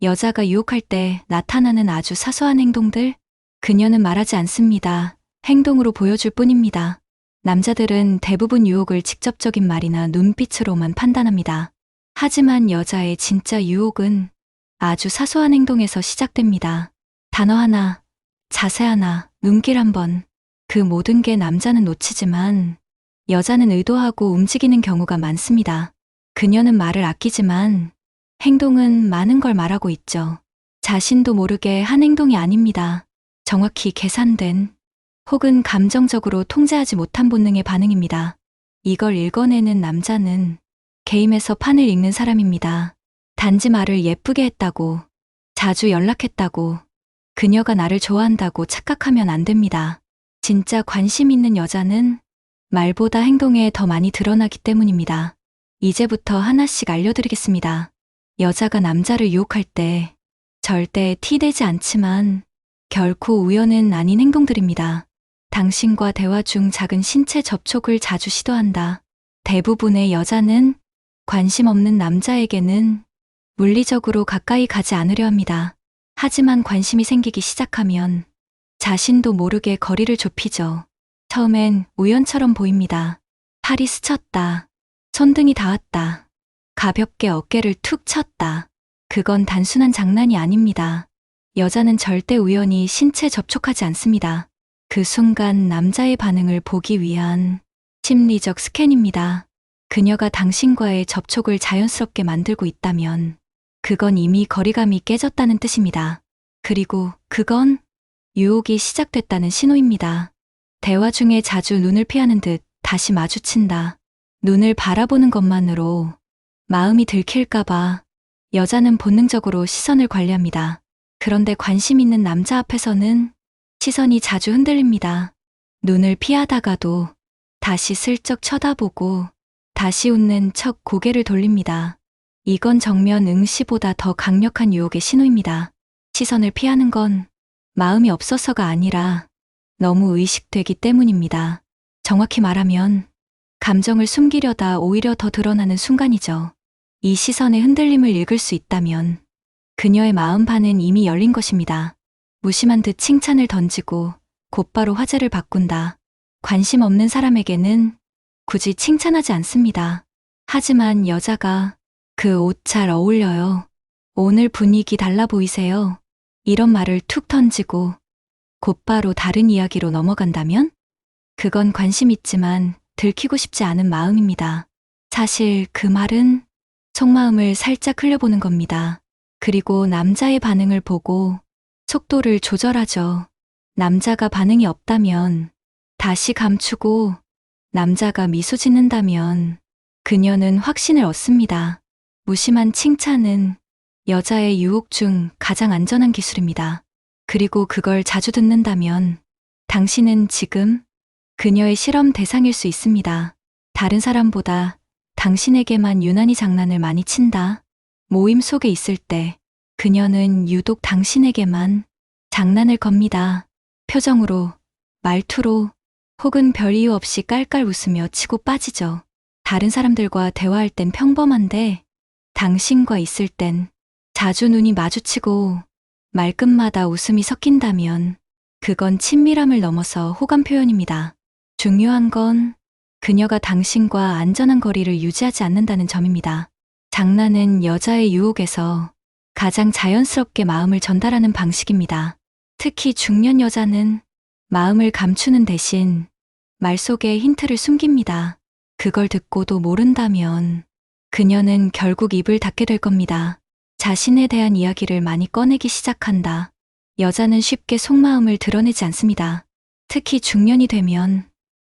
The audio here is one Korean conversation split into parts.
여자가 유혹할 때 나타나는 아주 사소한 행동들? 그녀는 말하지 않습니다. 행동으로 보여줄 뿐입니다. 남자들은 대부분 유혹을 직접적인 말이나 눈빛으로만 판단합니다. 하지만 여자의 진짜 유혹은 아주 사소한 행동에서 시작됩니다. 단어 하나, 자세 하나, 눈길 한 번. 그 모든 게 남자는 놓치지만 여자는 의도하고 움직이는 경우가 많습니다. 그녀는 말을 아끼지만 행동은 많은 걸 말하고 있죠. 자신도 모르게 한 행동이 아닙니다. 정확히 계산된 혹은 감정적으로 통제하지 못한 본능의 반응입니다. 이걸 읽어내는 남자는 게임에서 판을 읽는 사람입니다. 단지 말을 예쁘게 했다고, 자주 연락했다고, 그녀가 나를 좋아한다고 착각하면 안 됩니다. 진짜 관심 있는 여자는 말보다 행동에 더 많이 드러나기 때문입니다. 이제부터 하나씩 알려드리겠습니다. 여자가 남자를 유혹할 때 절대 티내지 않지만 결코 우연은 아닌 행동들입니다. 당신과 대화 중 작은 신체 접촉을 자주 시도한다. 대부분의 여자는 관심 없는 남자에게는 물리적으로 가까이 가지 않으려 합니다. 하지만 관심이 생기기 시작하면 자신도 모르게 거리를 좁히죠. 처음엔 우연처럼 보입니다. 팔이 스쳤다. 손등이 닿았다. 가볍게 어깨를 툭 쳤다. 그건 단순한 장난이 아닙니다. 여자는 절대 우연히 신체 접촉하지 않습니다. 그 순간 남자의 반응을 보기 위한 심리적 스캔입니다. 그녀가 당신과의 접촉을 자연스럽게 만들고 있다면 그건 이미 거리감이 깨졌다는 뜻입니다. 그리고 그건 유혹이 시작됐다는 신호입니다. 대화 중에 자주 눈을 피하는 듯 다시 마주친다. 눈을 바라보는 것만으로 마음이 들킬까봐 여자는 본능적으로 시선을 관리합니다. 그런데 관심 있는 남자 앞에서는 시선이 자주 흔들립니다. 눈을 피하다가도 다시 슬쩍 쳐다보고 다시 웃는 척 고개를 돌립니다. 이건 정면 응시보다 더 강력한 유혹의 신호입니다. 시선을 피하는 건 마음이 없어서가 아니라 너무 의식되기 때문입니다. 정확히 말하면 감정을 숨기려다 오히려 더 드러나는 순간이죠. 이 시선의 흔들림을 읽을 수 있다면 그녀의 마음판은 이미 열린 것입니다. 무심한 듯 칭찬을 던지고 곧바로 화제를 바꾼다. 관심 없는 사람에게는 굳이 칭찬하지 않습니다. 하지만 여자가 그 옷 잘 어울려요. 오늘 분위기 달라 보이세요. 이런 말을 툭 던지고 곧바로 다른 이야기로 넘어간다면 그건 관심 있지만 들키고 싶지 않은 마음입니다. 사실 그 말은 속마음을 살짝 흘려보는 겁니다. 그리고 남자의 반응을 보고 속도를 조절하죠. 남자가 반응이 없다면 다시 감추고 남자가 미소 짓는다면 그녀는 확신을 얻습니다. 무심한 칭찬은 여자의 유혹 중 가장 안전한 기술입니다. 그리고 그걸 자주 듣는다면 당신은 지금 그녀의 실험 대상일 수 있습니다. 다른 사람보다 당신에게만 유난히 장난을 많이 친다. 모임 속에 있을 때 그녀는 유독 당신에게만 장난을 겁니다. 표정으로, 말투로, 혹은 별 이유 없이 깔깔 웃으며 치고 빠지죠. 다른 사람들과 대화할 땐 평범한데 당신과 있을 땐 자주 눈이 마주치고 말끝마다 웃음이 섞인다면 그건 친밀함을 넘어서 호감 표현입니다. 중요한 건 그녀가 당신과 안전한 거리를 유지하지 않는다는 점입니다. 장난은 여자의 유혹에서 가장 자연스럽게 마음을 전달하는 방식입니다. 특히 중년 여자는 마음을 감추는 대신 말 속에 힌트를 숨깁니다. 그걸 듣고도 모른다면 그녀는 결국 입을 닫게 될 겁니다. 자신에 대한 이야기를 많이 꺼내기 시작한다. 여자는 쉽게 속마음을 드러내지 않습니다. 특히 중년이 되면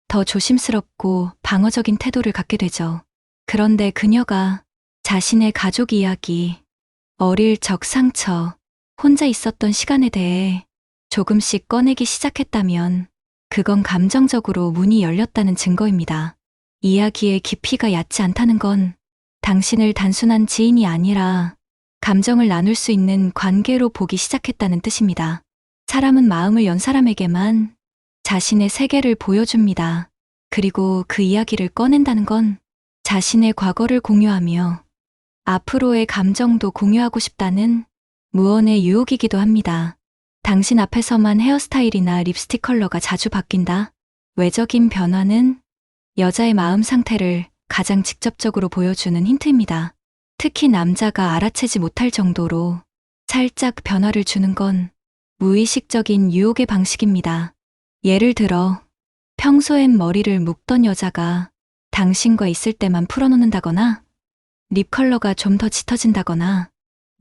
더 조심스럽고 방어적인 태도를 갖게 되죠. 그런데 그녀가 자신의 가족 이야기, 어릴 적 상처, 혼자 있었던 시간에 대해 조금씩 꺼내기 시작했다면 그건 감정적으로 문이 열렸다는 증거입니다. 이야기의 깊이가 얕지 않다는 건 당신을 단순한 지인이 아니라 감정을 나눌 수 있는 관계로 보기 시작했다는 뜻입니다. 사람은 마음을 연 사람에게만 자신의 세계를 보여줍니다. 그리고 그 이야기를 꺼낸다는 건 자신의 과거를 공유하며 앞으로의 감정도 공유하고 싶다는 무언의 유혹이기도 합니다. 당신 앞에서만 헤어스타일이나 립스틱 컬러가 자주 바뀐다. 외적인 변화는 여자의 마음 상태를 가장 직접적으로 보여주는 힌트입니다. 특히 남자가 알아채지 못할 정도로 살짝 변화를 주는 건 무의식적인 유혹의 방식입니다. 예를 들어, 평소엔 머리를 묶던 여자가 당신과 있을 때만 풀어놓는다거나, 립 컬러가 좀 더 짙어진다거나,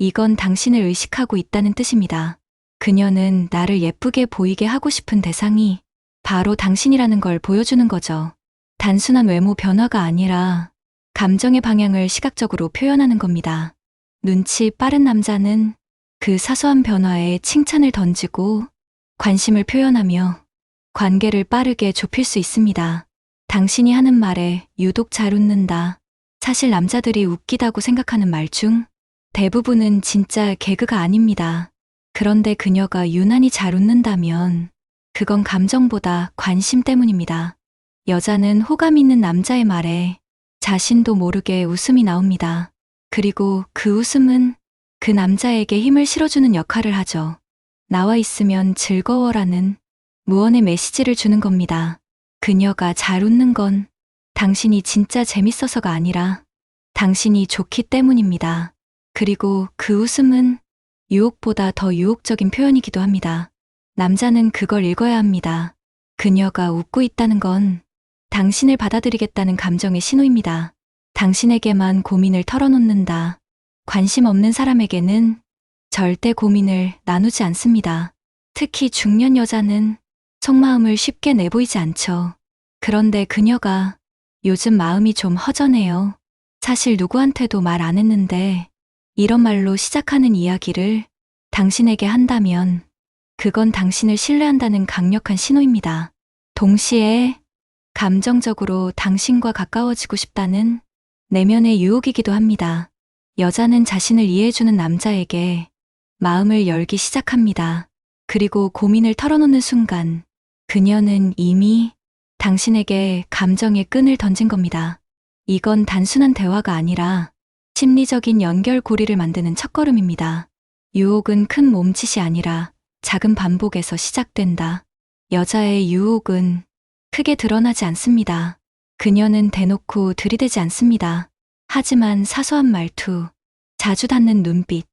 이건 당신을 의식하고 있다는 뜻입니다. 그녀는 나를 예쁘게 보이게 하고 싶은 대상이 바로 당신이라는 걸 보여주는 거죠. 단순한 외모 변화가 아니라 감정의 방향을 시각적으로 표현하는 겁니다. 눈치 빠른 남자는 그 사소한 변화에 칭찬을 던지고 관심을 표현하며 관계를 빠르게 좁힐 수 있습니다. 당신이 하는 말에 유독 잘 웃는다. 사실 남자들이 웃기다고 생각하는 말 중 대부분은 진짜 개그가 아닙니다. 그런데 그녀가 유난히 잘 웃는다면 그건 감정보다 관심 때문입니다. 여자는 호감 있는 남자의 말에 자신도 모르게 웃음이 나옵니다. 그리고 그 웃음은 그 남자에게 힘을 실어주는 역할을 하죠. 나와 있으면 즐거워라는 무언의 메시지를 주는 겁니다. 그녀가 잘 웃는 건 당신이 진짜 재밌어서가 아니라 당신이 좋기 때문입니다. 그리고 그 웃음은 유혹보다 더 유혹적인 표현이기도 합니다. 남자는 그걸 읽어야 합니다. 그녀가 웃고 있다는 건 당신을 받아들이겠다는 감정의 신호입니다. 당신에게만 고민을 털어놓는다. 관심 없는 사람에게는 절대 고민을 나누지 않습니다. 특히 중년 여자는 속마음을 쉽게 내보이지 않죠. 그런데 그녀가 요즘 마음이 좀 허전해요. 사실 누구한테도 말 안 했는데 이런 말로 시작하는 이야기를 당신에게 한다면 그건 당신을 신뢰한다는 강력한 신호입니다. 동시에 감정적으로 당신과 가까워지고 싶다는 내면의 유혹이기도 합니다. 여자는 자신을 이해해주는 남자에게 마음을 열기 시작합니다. 그리고 고민을 털어놓는 순간 그녀는 이미 당신에게 감정의 끈을 던진 겁니다. 이건 단순한 대화가 아니라 심리적인 연결고리를 만드는 첫걸음입니다. 유혹은 큰 몸짓이 아니라 작은 반복에서 시작된다. 여자의 유혹은 크게 드러나지 않습니다. 그녀는 대놓고 들이대지 않습니다. 하지만 사소한 말투, 자주 닿는 눈빛,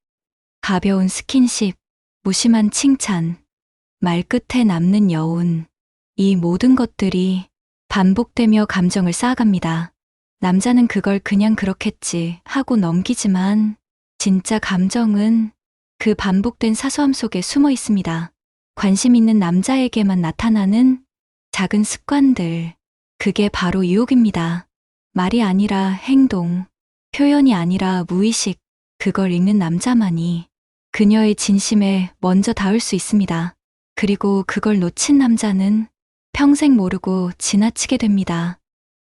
가벼운 스킨십, 무심한 칭찬, 말끝에 남는 여운, 이 모든 것들이 반복되며 감정을 쌓아갑니다. 남자는 그걸 그냥 그렇겠지 하고 넘기지만 진짜 감정은 그 반복된 사소함 속에 숨어 있습니다. 관심 있는 남자에게만 나타나는 작은 습관들, 그게 바로 유혹입니다. 말이 아니라 행동, 표현이 아니라 무의식, 그걸 읽는 남자만이 그녀의 진심에 먼저 닿을 수 있습니다. 그리고 그걸 놓친 남자는 평생 모르고 지나치게 됩니다.